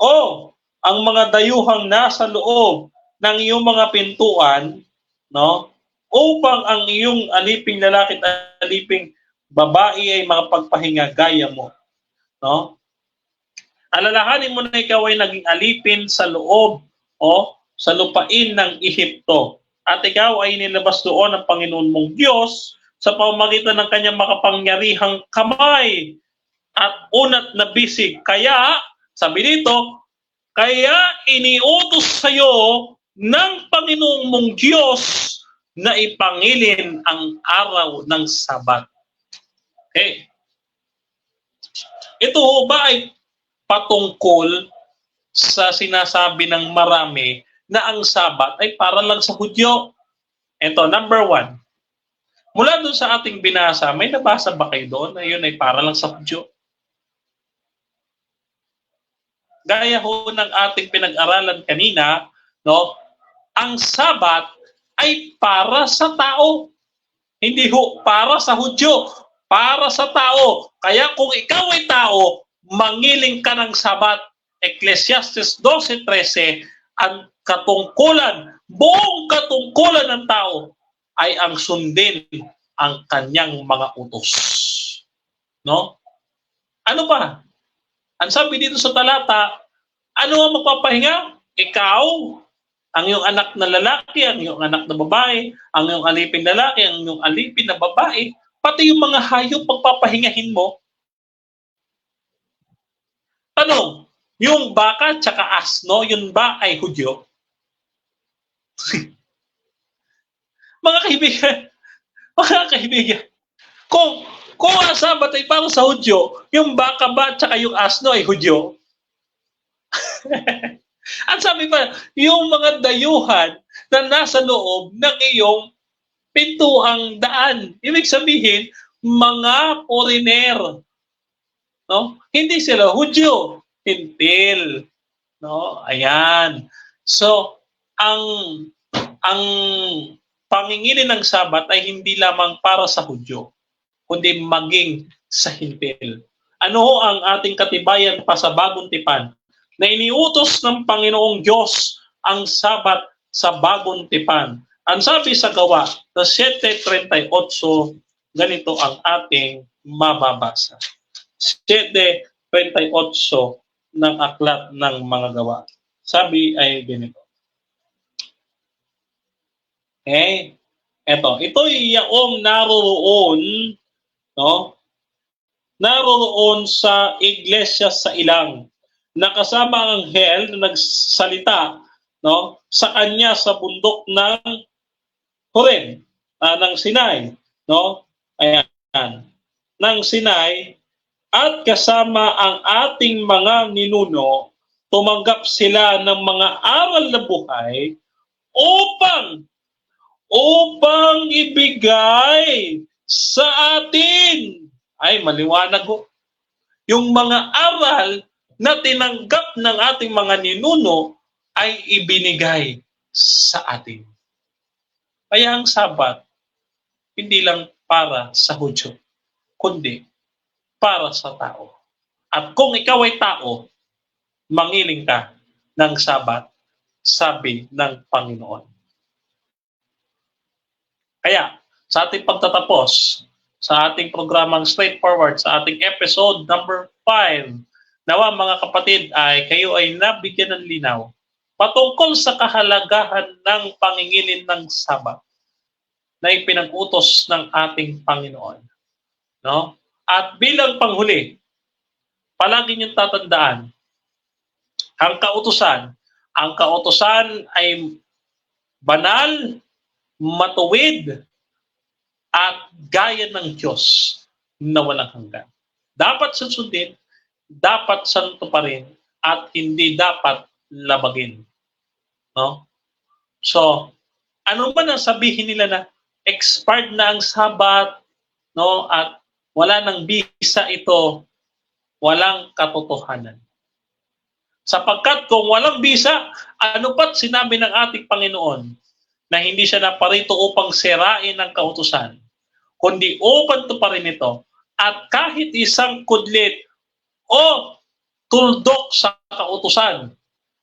o ang mga dayuhang nasa loob ng iyong mga pintuan, no? Upang ang iyong aliping lalaki at aliping babae ay makapagpahinga gaya mo, no? Alalahanin mo na ikaw ay naging alipin sa loob o sa lupain ng Ehipto. At ikaw ay nilabas doon ng Panginoon mong Diyos sa pamamagitan ng kanyang makapangyarihang kamay at unat na bisig. Kaya, sabi dito, kaya iniutos sa iyo ng Panginoong mong Diyos na ipangilin ang araw ng Sabat. Okay. Ito ba ay patungkol sa sinasabi ng marami na ang Sabat ay para lang sa Hudyo? Ito, number 1. Mula doon sa ating binasa, may nabasa ba kayo doon na yun ay para lang sa Hudyo? Gaya ho ng ating pinag-aralan kanina, no? Ang Sabat ay para sa tao. Hindi ho para sa Hudyo, para sa tao. Kaya kung ikaw ay tao, mangiling ka ng Sabat. Ecclesiastes 12:13, ang katungkulan, buong katungkulan ng tao ay ang sundin ang kanyang mga utos. No? Ano pa? Ang sabi dito sa talata, ano ang magpapahinga? Ikaw, ang iyong anak na lalaki, ang iyong anak na babae, ang iyong alipin lalaki, ang iyong alipin na babae, pati yung mga hayop pagpapahingahin mo. Tanong, yung baka tsaka asno, yun ba ay Hudyo? Mga kaibigan, kung ang Sabat ay para sa Hudyo, yung baka ba tsaka yung asno ay Hudyo? At sabi pa, yung mga dayuhan na nasa loob ng iyong pintuang daan, ibig sabihin, mga foreigner. No? Hindi sila Hudyo, Hintil. No? Ayan. So, ang pangingilin ng Sabat ay hindi lamang para sa Hudyo, kundi maging sa Hintil. Ano ho ang ating katibayan pa sa Bagong Tipan? Na iniutos ng Panginoong Diyos ang Sabat sa Bagong Tipan. Ang sabi sa Gawa, sa 7:38, ganito ang ating mababasa. 7:38 ng aklat ng mga gawa. Sabi ay ganito. Okay? Ito'y yaong naroroon, no? Naroroon sa iglesia sa ilang, nakasama ang anghel na nagsalita, no, sa kanya sa bundok ng Horeb, ng Sinai, no? Ayan, ng Sinai, at kasama ang ating mga ninuno, tumanggap sila ng mga aral na buhay upang ibigay sa atin. Ay, maliwanag ko. Yung mga aral na tinanggap ng ating mga ninuno ay ibinigay sa atin. Kaya ang Sabat, hindi lang para sa Hudyo, kundi para sa tao. At kung ikaw ay tao, mangiling ka ng Sabat, sabi ng Panginoon. Kaya, sa ating pagtatapos, sa ating programang Straightforward, sa ating episode number 5, nawa mga kapatid ay kayo ay nabigyan ng linaw patungkol sa kahalagahan ng pangingilin ng Sabat na ipinag-utos ng ating Panginoon. No? At bilang panghuli, palagi niyong tatandaan, ang kautusan ay banal, matuwid, at gaya ng Diyos na walang hanggan. Dapat susundin, dapat santo pa rin, at hindi dapat labagin. No? So, ano man ang sabihin nila na expired na ang Sabat, no, at wala nang bisa ito, walang katotohanan. Sapagkat kung walang bisa, ano pa't sinabi ng ating Panginoon na hindi siya naparito upang sirain ang kautusan, kundi upang tuparin ito, at kahit isang kudlit o tuldok sa kautusan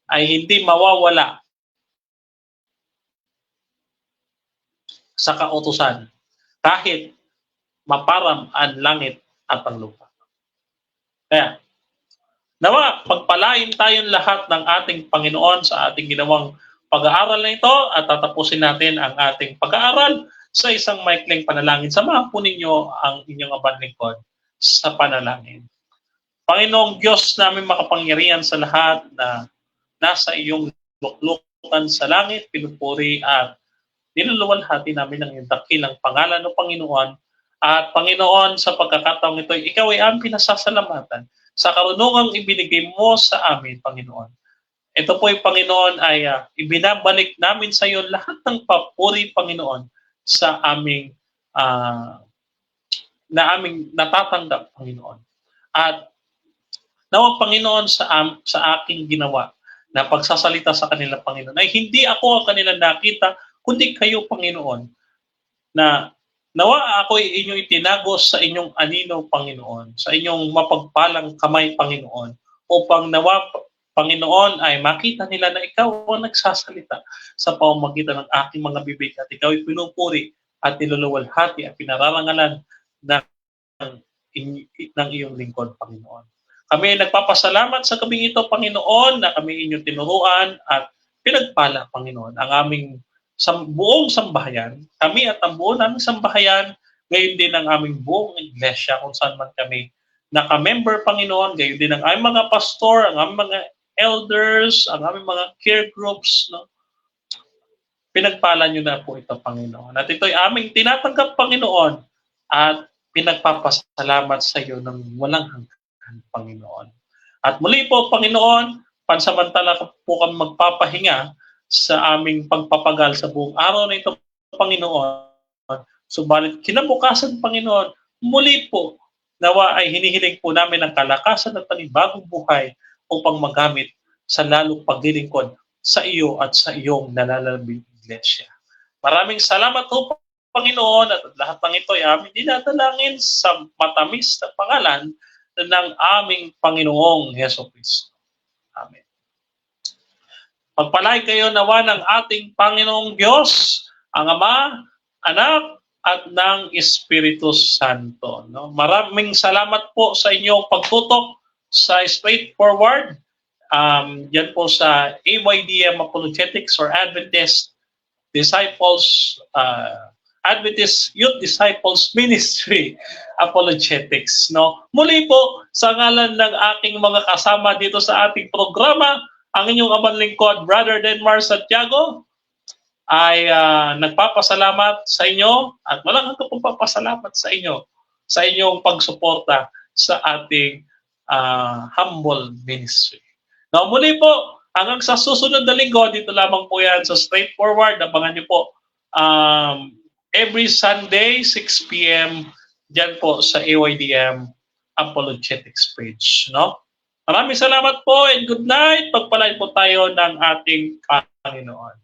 ay hindi mawawala sa kautusan kahit maparam ang langit at ang lupa. Kaya, nawa, pagpalain tayong lahat ng ating Panginoon sa ating ginawang pag-aaral na ito at tatapusin natin ang ating pag-aaral sa isang maikling panalangin. Samahan po ninyo ang inyong abang lingkod sa panalangin. Panginoong Diyos namin makapangyarihan sa lahat na nasa iyong luklukan sa langit, pinupuri at niluluwalhati namin ang iyong dakilang pangalan o Panginoon. At Panginoon, sa pagkakataong ito, ikaw ay aming pinasasalamatan sa karunungang ibinigay mo sa amin, Panginoon. Ito po, Panginoon, ay ibinabalik namin sa iyo lahat ng papuri, Panginoon, sa aming na aming natatanggap, Panginoon. At nawa, Panginoon, sa aking ginawa na pagsasalita sa kanila, Panginoon, ay hindi ako ang kanila nakita, kundi kayo, Panginoon, na nawa ako ay inyong itinagos sa inyong anino, Panginoon, sa inyong mapagpalang kamay, Panginoon, upang nawa, Panginoon, ay makita nila na ikaw ang nagsasalita sa pamamagitan ng aking mga bibig at ikaw ay pinupuri at niluluwalhati at pinararangalan ng iyong lingkod, Panginoon. Kami ay nagpapasalamat sa gabing ito, Panginoon, na kami inyong tinuruan at pinagpala, Panginoon, ang aming buong sambahayan, kami at ang buong naming sambahayan, gayon din ang aming buong iglesia kung saan man kami naka-member, Panginoon, gayon din ang aming mga pastor, ang aming mga elders, ang aming mga care groups, no? Pinagpala nyo na po ito, Panginoon. At ito'y aming tinatanggap, Panginoon, at pinagpapasalamat sa iyo ng walang hanggan, Panginoon. At muli po, Panginoon, pansamantala po kami magpapahinga sa aming pagpapagal sa buong araw na ito, Panginoon. Subalit kinabukasan, Panginoon, muli po, nawa ay hinihiling po namin ang kalakasan at panibagong buhay upang magamit sa lalong paglilingkod sa iyo at sa iyong nalalabing iglesia. Maraming salamat po, Panginoon, at lahat ng ito ay aming dinadalangin sa matamis na pangalan ng aming Panginoong Jesucristo. Amen. Pagpalain kayo nawa ng ating Panginoong Diyos, ang Ama, Anak, at ng Espiritu Santo. No? Maraming salamat po sa inyong pagtutok sa Straightforward. yan po sa AYDM Apologetics or Adventist Disciples, Adventist Youth Disciples Ministry Apologetics. No? Muli po, sa ngalan ng aking mga kasama dito sa ating programa, ang inyong abang lingkod, Brother Denmar Santiago, ay nagpapasalamat sa inyo at walang hanggang pagpapasalamat sa inyo sa inyong pagsuporta sa ating humble ministry. Now muli po, hanggang sa susunod na linggo, dito lamang po yan sa Straightforward. Abangan niyo po every Sunday, 6 p.m. dyan po sa AYDM Apologetics page. No? Maraming salamat po and good night. Pagpalain po tayo ng ating Panginoon.